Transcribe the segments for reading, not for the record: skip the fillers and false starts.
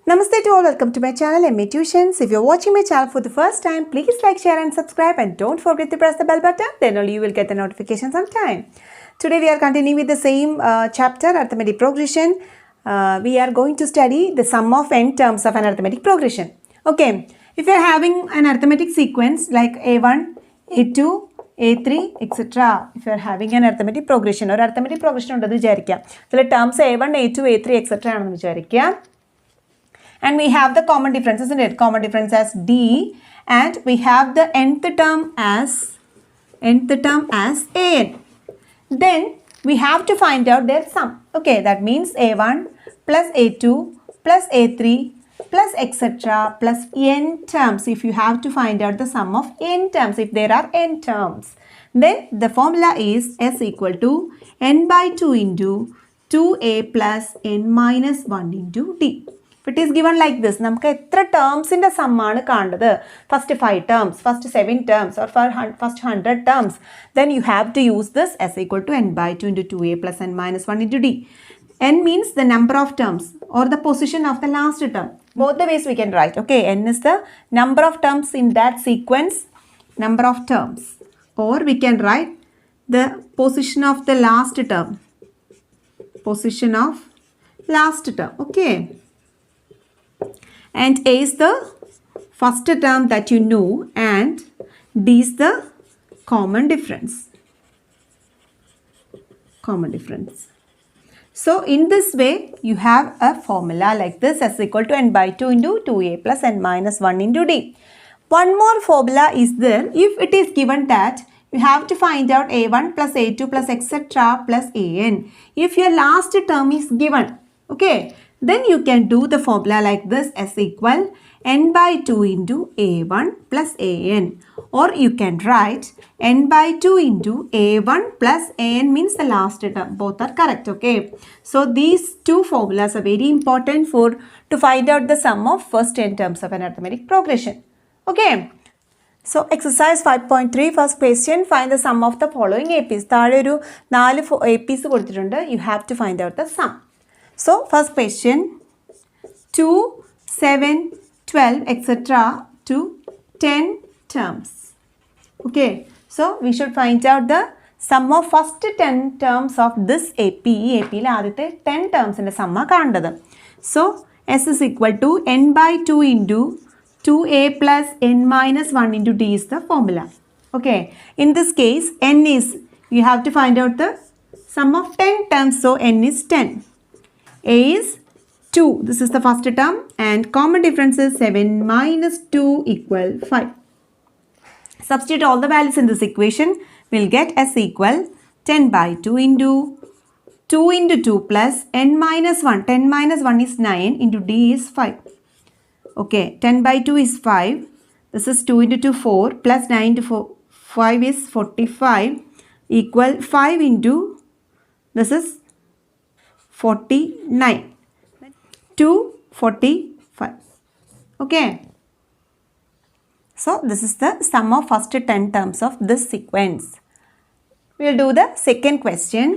Namaste to all, welcome to my channel MA Tuitions. If you're watching my channel for the first time, please like, share and subscribe and don't forget to press the bell button, then only you will get the notifications on time. Today we are continuing with the same chapter, arithmetic progression. We are going to study the sum of n terms of an arithmetic progression. Okay, if you are having an arithmetic sequence like A1, A2, A3, etc. If you are having an arithmetic progression or arithmetic progression ഉണ്ടെന്ന് വിചാരിക്കാം. അതിലെ terms A1, A2, A3, etc. ആണെന്ന് വിചാരിക്കാം. And we have the common difference, isn't it? Common difference as D, and we have the nth term as an. Then we have to find out their sum. Okay, that means A1 plus A2 plus A3 plus etc. plus n terms. If you have to find out the sum of n terms, if there are n terms, then the formula is S equal to n by 2 into 2a plus n minus 1 into D. If it is given like this, നമുക്ക് എത്ര ടേംസിൻ്റെ സമ്മാണ് കാണുന്നത്? First 5 terms, first 7 terms or first 100 terms. Then you have to use this S equal to n by 2 into 2a plus n minus 1 into D. N means the number of terms or the position of the last term. Both the ways we can write. Okay, n is the number of terms in that sequence, number of terms. Or we can write the position of the last term. Position of last term. Okay. And A is the first term that you know and D is the common difference. Common difference. So in this way you have a formula like this, S equal to n by 2 into 2a plus n minus 1 into D. One more formula is there. If it is given that you have to find out a1 plus a2 plus etc. plus an. If your last term is given, okay, then you can do the formula like this, S equal n by 2 into a1 plus an, or you can write n by 2 into a1 plus an means the last term. Both are correct. Okay, so these two formulas are very important to find out the sum of first 10 terms of an arithmetic progression. Okay, so exercise 5.3, first question, find the sum of the following APs. താഴെ ഒരു 4 APs കൊടുത്തിട്ടുണ്ട്. You have to find out the sum. So first question, 2, 7, 12, etc. to 10 terms. Okay, so we should find out the sum of first 10 terms of this AP. AP യിൽ ആദ്യത്തെ 10 termsൻ്റെ സമ്മ കാണേണ്ടത്. So S is equal to n by 2 into 2a plus n minus 1 into D is the formula. Okay, in this case n is, you have to find out the sum of 10 terms, so n is 10. A is 2, this is the first term, and common difference is 7 minus 2 equal 5. Substitute all the values in this equation, we'll get S equal 10 by 2 into 2 into 2 plus n minus 1. 10 minus 1 is 9 into D is 5. Okay, 10 by 2 is 5. This is 2 into 2, 4 plus 9 into 4, 5 is 45 equal 5 into, this is 49 to 45. Okay, so this is the sum of first 10 terms of this sequence. We'll do the second question.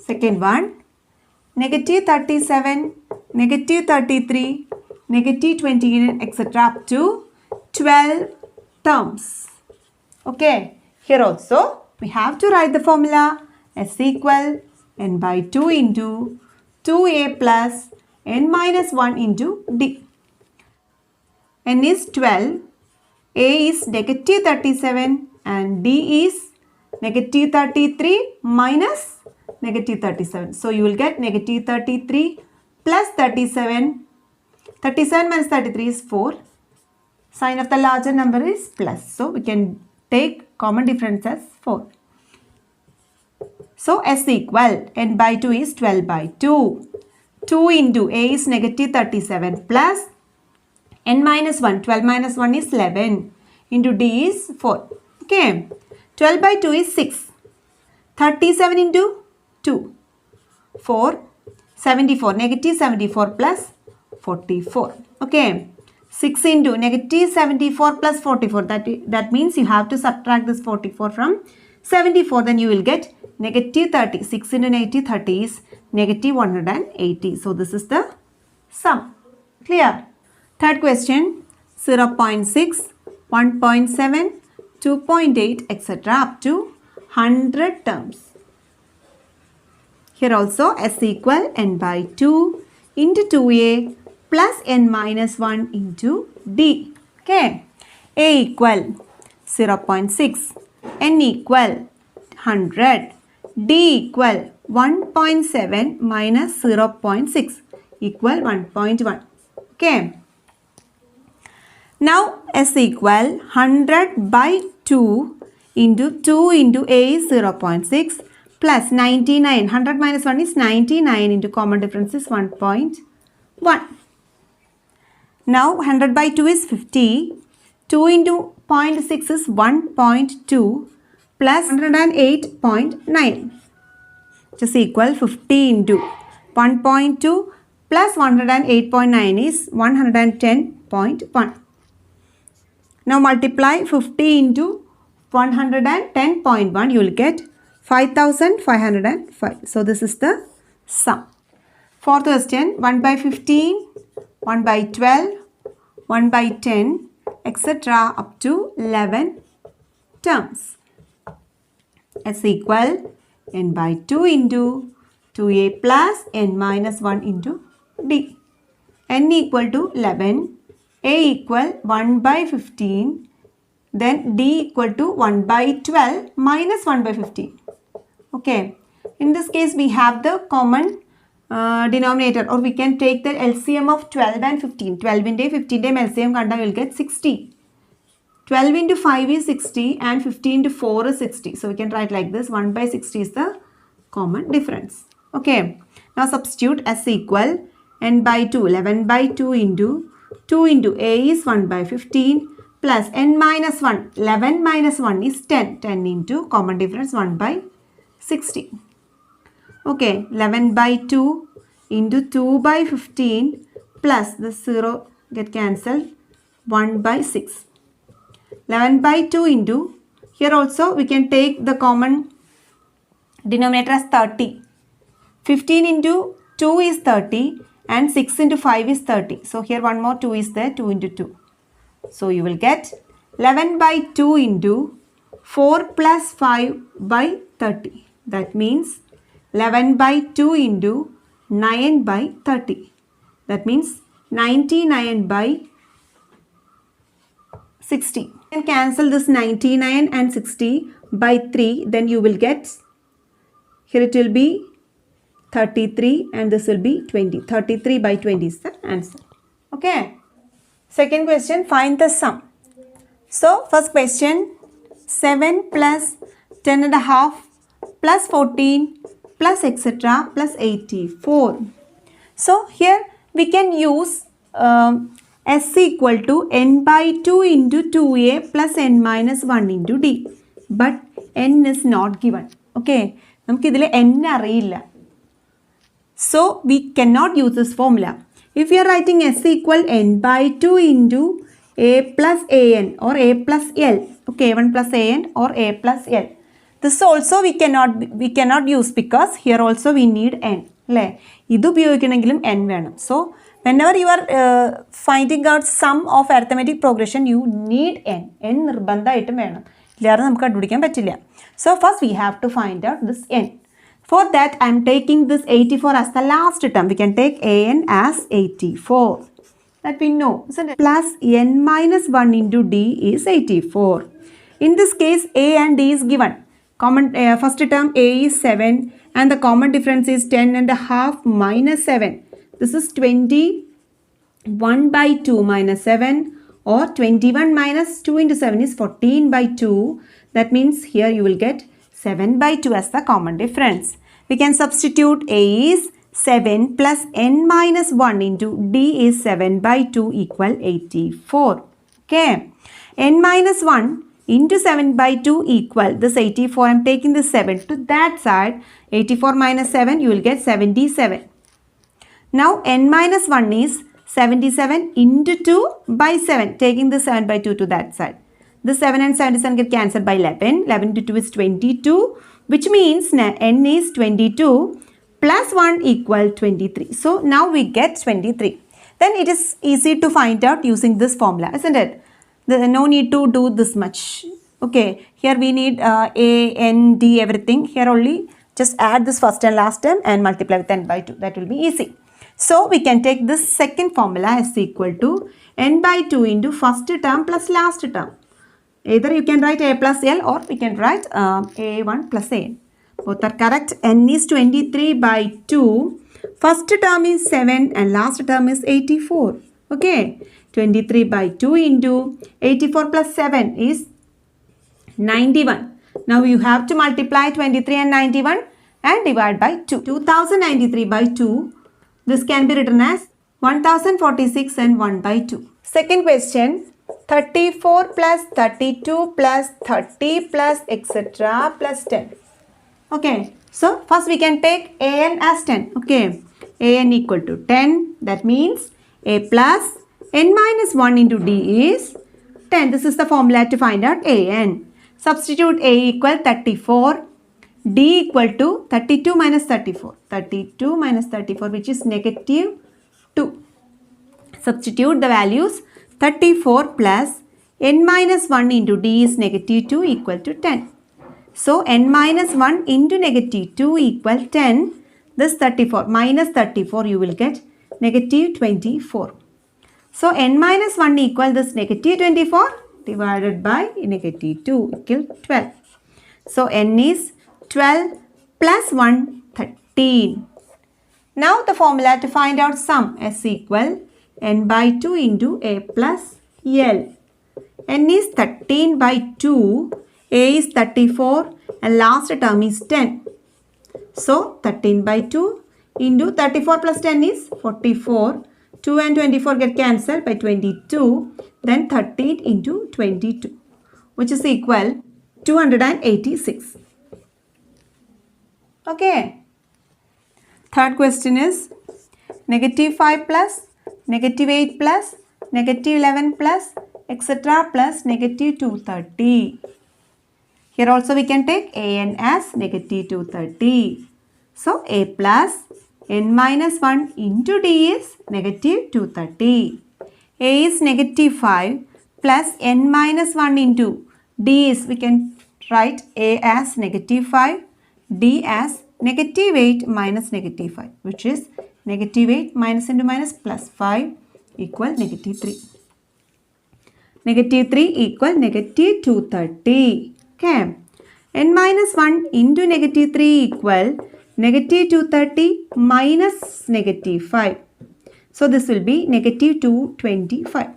Second one, negative 37, negative 33, negative 29, etc. up to 12 terms. Okay, here also we have to write the formula S equal n by 2 into 2a plus n minus 1 into D. N is 12, a is negative 37 and D is negative 33 minus negative 37. So you will get negative 33 plus 37. 37 minus 33 is 4. Sign of the larger number is plus. So we can take common difference as 4. So S equal n by 2 is 12 by 2. 2 into a is negative 37 plus n minus 1. 12 minus 1 is 11 into D is 4. Okay. 12 by 2 is 6. 37 into 2. 4. 74. Negative 74 plus 44. Okay. 6 into negative 74 plus 44. That means you have to subtract this 44 from 74. Then you will get negative 30. 6 into negative 30 is negative 180. So this is the sum. Clear? Third question, 0.6, 1.7, 2.8, etc. up to 100 terms. Here also S equal n by 2 into 2a plus n minus 1 into d. Okay. A equal 0.6, n equal 100, d equal 1.7 minus 0.6 equal 1.1. Okay. Now S equal 100 by 2 into A is 0.6 plus 99. 100 minus 1 is 99 into common difference is 1.1. Now 100 by 2 is 50. 2 into 0.6 is 1.2 plus 108.9, which is equal 50 into 1.2 plus 108.9 is 110.1. Now multiply 50 into 110.1, you will get 5505. So this is the sum. Fourth question, 1 by 15, 1 by 12, 1 by 10, etc. up to 11 terms. S equal n by 2 into 2a plus n minus 1 into d. N equal to 11, a equal 1 by 15, then d equal to 1 by 12 minus 1 by 15. Okay. In this case, we have the common denominator, or we can take the LCM of 12 and 15. 12 into 15 LCM kanda will get 60. 12 into 5 is 60 and 15 into 4 is 60. So we can write like this, 1 by 60 is the common difference. Okay. Now substitute S equal n by 2, 11 by 2 into A is 1 by 15 plus n minus 1, 11 minus 1 is 10. 10 into common difference 1 by 60. Okay, 11 by 2 into 2 by 15 plus the 0 get cancelled, 1 by 6. 11 by 2 into, here also we can take the common denominator as 30. 15 into 2 is 30 and 6 into 5 is 30. So here one more 2 is there, 2 into 2. So you will get 11 by 2 into 4 plus 5 by 30. That means 11 by 2 into 9 by 30. That means 99 by 60. You can cancel this 99 and 60 by 3. Then you will get, here it will be 33 and this will be 20. 33 by 20 is the answer. Okay. Second question, find the sum. So first question, 7 plus 10 and a half plus 14 plus etc. plus 84. So here we can use S equal to n by 2 into 2a plus n minus 1 into d. But n is not given. Okay. നമുക്ക് ഇതിൽ n അറിയില്ല. So we cannot use this formula. If you are writing S equal n by 2 into a plus an or a plus l. Okay, 1 plus an or a plus l. This also we cannot use because here also we need n. ഇതു ഉപയോഗിക്കണമെങ്കിലും n വേണം. So whenever you are finding out sum of arithmetic progression, you need n. n നിർബന്ധമായിട്ടും വേണം. ഇല്ലാതെ നമുക്ക് കണ്ടുപിടിക്കാൻ പറ്റില്ല. So first we have to find out this n. For that I am taking this 84 as the last term. We can take an as 84. That we know, isn't it? Plus n minus 1 into d is 84. In this case, a and d is given. Common first term a is 7 and the common difference is 10 and a half minus 7. This is 21 by 2 minus 7, or 21 minus 2 into 7 is 14 by 2. That means here you will get 7 by 2 as the common difference. We can substitute a is 7 plus n minus 1 into d is 7 by 2 equal 84. Okay. n minus 1 into 7 by 2 equal this 84. I am taking this 7 to that side. 84 minus 7, you will get 77. Now n minus 1 is 77 into 2 by 7. Taking the 7 by 2 to that side. This 7 and 77 get cancelled by 11. 11 to 2 is 22. Which means n is 22 plus 1 equal 23. So now we get 23. then it is easy to find out using this formula, isn't it? No need to do this much. Okay, here we need A, N, D, everything. Here only just add this first and last term and multiply with n by 2. That will be easy. So we can take this second formula as equal to n by 2 into first term plus last term. Either you can write A plus L or we can write A1 plus AN. Both are correct. N is 23 by 2. First term is 7 and last term is 84. Okay. 23 by 2 into 84 plus 7 is 91. Now you have to multiply 23 and 91 and divide by 2. 2093 by 2. This can be written as 1046 and 1 by 2. Second question. 34 plus 32 plus 30 plus etc. plus 10. Okay. So first we can take AN as 10. Okay. AN equal to 10. That means A plus n minus 1 into D is 10. This is the formula to find out AN. Substitute A equal 34. D equal to 32 minus 34. 32 minus 34 which is negative 2. Substitute the values. 34 plus n minus 1 into D is negative 2 equal to 10. So n minus 1 into negative 2 equal 10. This 34 minus 34 you will get negative 24. So n minus 1 equal this negative 24 divided by negative 2 equal 12. So n is 12 plus 1 13. Now the formula to find out sum is equal n by 2 into A plus L. N is 13 by 2, A is 34 and last term is 10. So 13 by 2 into 34 plus 10 is 44. 2 and 24 get cancelled by 22. Then 13 into 22 which is equal 286. Okay. Third question is negative 5 plus negative 8 plus negative 11 plus etc. plus negative 230. Here also we can take AN as negative 230. So A plus n minus 1 into D is negative 230. A is negative 5 plus n minus 1 into D is, we can write A as negative 5, D as negative 8 minus negative 5 which is negative 8 minus into minus plus 5 equal negative 3. Negative 3 equal negative 230. Okay. N minus 1 into negative 3 equal negative 230 minus negative 5. So this will be negative 225.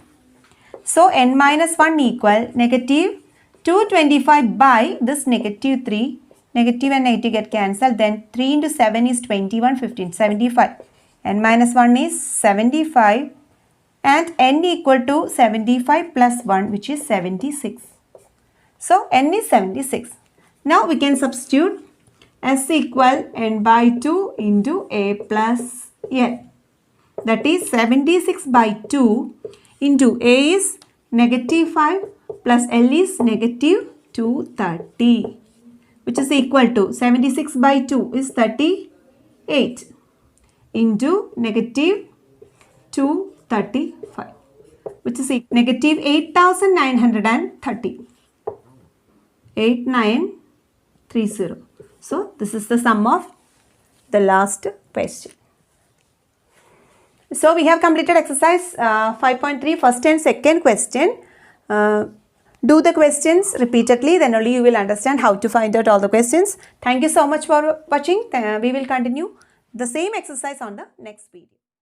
So n minus 1 equal negative 225 by this negative 3. Negative and negative get cancelled. Then 3 into 7 is 21, 15, 75. N minus 1 is 75 and n equal to 75 plus 1 which is 76. So n is 76. Now we can substitute S equal n by 2 into A plus L. That is 76 by 2 into A is negative 5 plus L is negative 230 which is equal to 76 by 2 is 38 into negative 235 which is negative 8930. 8930. So this is the sum of the last question. So we have completed exercise 5.3 first and second question. Do the questions repeatedly, then only you will understand how to find out all the questions. Thank you so much for watching. We will continue the same exercise on the next video.